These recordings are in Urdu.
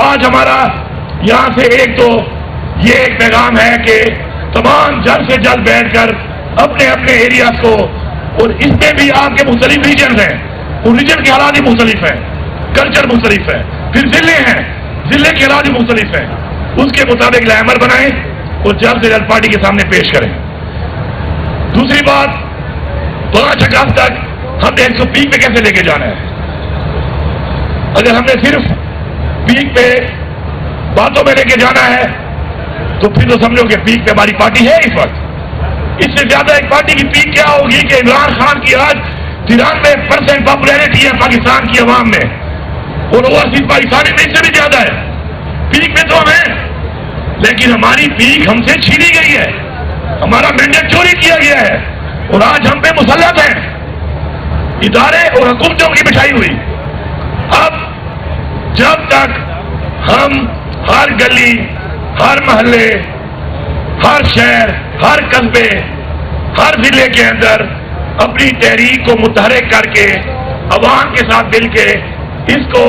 آج ہمارا یہاں سے ایک تو یہ ایک پیغام ہے کہ تمام جلد سے جلد بیٹھ کر اپنے اپنے ایریاز کو، اور اس میں بھی آپ کے مختلف ریجن ہیں، ان ریجن کے حالات بھی مختلف ہیں، کلچر مختلف ہے، پھر ضلع ہیں، ضلع کے حالات بھی مختلف ہیں، اس کے مطابق لائمر بنائیں اور جلد سے جلد پارٹی کے سامنے پیش کریں۔ دوسری بات، 5 اگست تک ہم نے اس کو پیک پہ کیسے لے کے جانا ہے؟ اگر ہم نے صرف پیک پہ باتوں میں لے کے جانا ہے تو پھر تو سمجھو کہ پیک پہ ہماری پارٹی ہے اس وقت۔ اس سے زیادہ ایک پارٹی کی پیک کیا ہوگی کہ عمران خان کی آج 93% پاپولیرٹی ہے پاکستان کی عوام میں، اور اوورسیز پاکستانی میں اس سے بھی زیادہ ہے۔ پیک پہ تو ہم ہیں، لیکن ہماری پیک ہم سے چھینی گئی ہے، ہمارا مینڈیٹ چوری کیا گیا ہے، اور آج ہم پہ مسلط ہیں ادارے اور حکومتوں کی بچھائی ہوئی۔ اب جب تک ہم ہر گلی، ہر محلے، ہر شہر، ہر قصبے، ہر ضلع کے اندر اپنی تحریک کو متحرک کر کے عوام کے ساتھ مل کے اس کو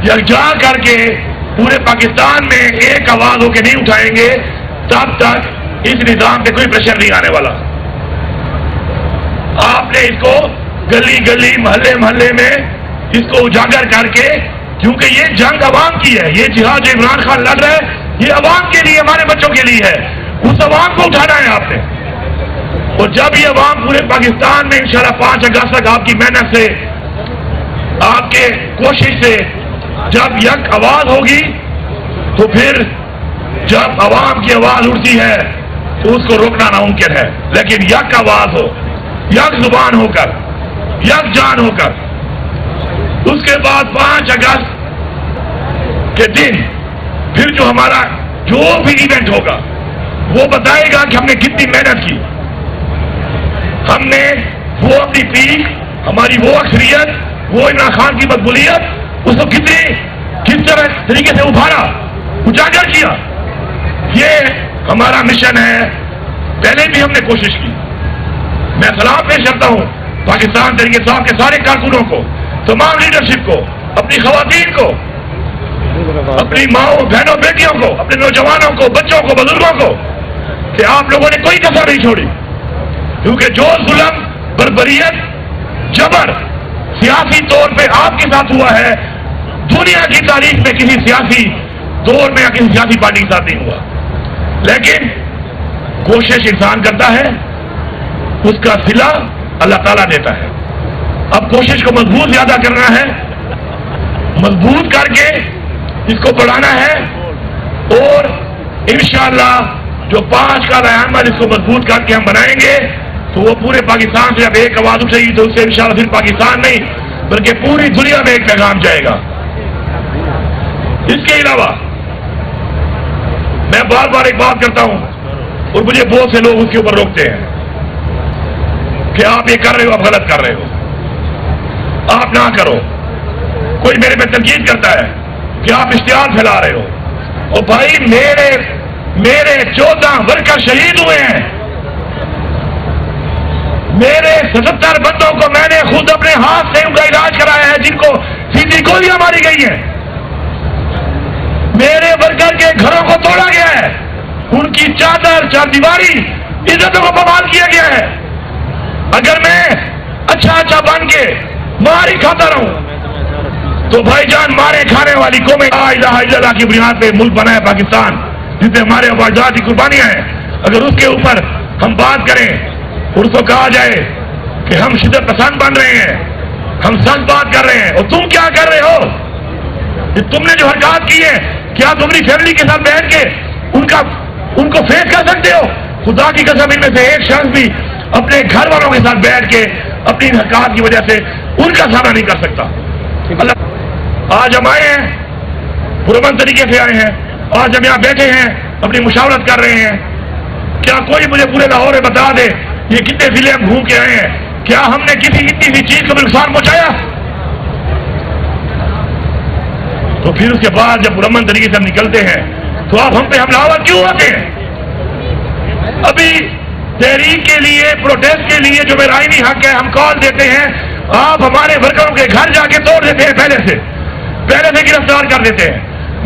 یکجا کر کے پورے پاکستان میں ایک آواز ہو کے نہیں اٹھائیں گے، تب تک اس نظام پہ کوئی پریشر نہیں آنے والا۔ آپ نے اس کو گلی گلی، محلے محلے میں اس کو اجاگر کر کے، کیونکہ یہ جنگ عوام کی ہے، یہ جہاد جو عمران خان لڑ رہا ہے یہ عوام کے لیے، ہمارے بچوں کے لیے ہے، اس عوام کو اٹھانا ہے آپ نے۔ اور جب یہ عوام پورے پاکستان میں انشاءاللہ 5 اگست تک آپ کی محنت سے، آپ کے کوشش سے جب یک آواز ہوگی، تو پھر جب عوام کی آواز اٹھتی ہے تو اس کو روکنا ناممکن ہے، لیکن یک آواز ہو، یک زبان ہو کر، یک جان ہو کر، اس کے بعد 5 اگست کے دن پھر جو ہمارا جو بھی ایونٹ ہوگا وہ بتائے گا کہ ہم نے کتنی محنت کی، ہم نے وہ اپنی پیک، ہماری وہ اکثریت، وہ عمران خان کی مقبولیت، اس کو کس طرح طریقے سے ابھارا، اجاگر کیا۔ یہ ہمارا مشن ہے۔ پہلے بھی ہم نے کوشش کی۔ میں سلام پیش کرتا ہوں پاکستان تحریک انصاف کے سارے کارکنوں کو، تمام لیڈرشپ کو، اپنی خواتین کو، اپنی ماؤں، بہنوں، بیٹیوں کو، اپنے نوجوانوں کو، بچوں کو، بزرگوں کو، کہ آپ لوگوں نے کوئی کسر نہیں چھوڑی، کیونکہ جو ظلم، بربریت، جبر سیاسی طور پہ آپ کے ساتھ ہوا ہے، دنیا کی تاریخ میں کسی سیاسی دور میں یا کسی سیاسی پارٹی کے ساتھ نہیں ہوا۔ لیکن کوشش انسان کرتا ہے، اس کا صلہ اللہ تعالیٰ دیتا ہے۔ اب کوشش کو مضبوط زیادہ کرنا ہے، مضبوط کر کے اس کو بڑھانا ہے، اور انشاءاللہ جو 5 کا عمل اس کو مضبوط کر کے ہم بنائیں گے تو وہ پورے پاکستان سے جب ایک آواز اٹھے گی تو اس سے انشاءاللہ صرف پاکستان نہیں بلکہ پوری دنیا میں ایک پیغام جائے گا۔ اس کے علاوہ میں بار بار ایک بات کرتا ہوں، اور مجھے بہت سے لوگ اس کے اوپر روکتے ہیں کہ آپ یہ کر رہے ہو، آپ غلط کر رہے ہو، آپ نہ کرو۔ کوئی میرے پہ تنقید کرتا ہے کہ آپ اشتعال پھیلا رہے ہو، اور بھائی میرے 14 ورکر شہید ہوئے ہیں، میرے 77 بندوں کو میں نے خود اپنے ہاتھ سے ان کا علاج کرایا ہے، جن کو سیدھی گولیاں ماری گئی ہیں، میرے ورکر کے گھروں کو توڑا گیا ہے، ان کی چادر، چاردیواری، عزتوں کو بمال کیا گیا ہے۔ اگر میں اچھا بن کے مار ہی کھاتا رہوں تو بھائی جان، مارے کھانے والی قومیں لا الہ الا اللہ کی بنیاد پہ ملک بنا ہے پاکستان، جس میں ہمارے اجداد کی قربانیاں ہیں، اگر اس کے اوپر ہم بات کریں اور اس کو کہا جائے کہ ہم شدت پسند بن رہے ہیں، ہم سچ بات کر رہے ہیں، اور تم کیا کر رہے ہو؟ تم نے جو حرکات کی ہے، کیا تم اپنی فیملی کے ساتھ بیٹھ کے ان کو فیس کر سکتے ہو؟ خدا کی قسم ان میں سے ایک شخص بھی اپنے گھر والوں کے ساتھ بیٹھ کے اپنی حرکات کی وجہ سے ان کا سامنا نہیں کر سکتا۔ آج ہم آئے ہیں، پرامن طریقے سے آئے ہیں، آج ہم یہاں بیٹھے ہیں، اپنی مشاورت کر رہے ہیں۔ کیا کوئی مجھے پورے لاہور میں بتا دے یہ کتنے ضلع ہم گھوم کے آئے ہیں، کیا ہم نے کسی اتنی سی چیز کو نقصان پہنچایا؟ تو پھر اس کے بعد جب پرامن طریقے سے ہم نکلتے ہیں تو آپ ہم پہ حملہ آور کیوں ہوتے ہیں؟ ابھی تحریک کے لیے، پروٹیسٹ کے لیے جو میرا آئینی حق ہے، ہم کال دیتے ہیں، آپ ہمارے ورکروں کے گھر جا کے توڑ دیتے ہیں، پہلے سے گرفتار کر دیتے ہیں۔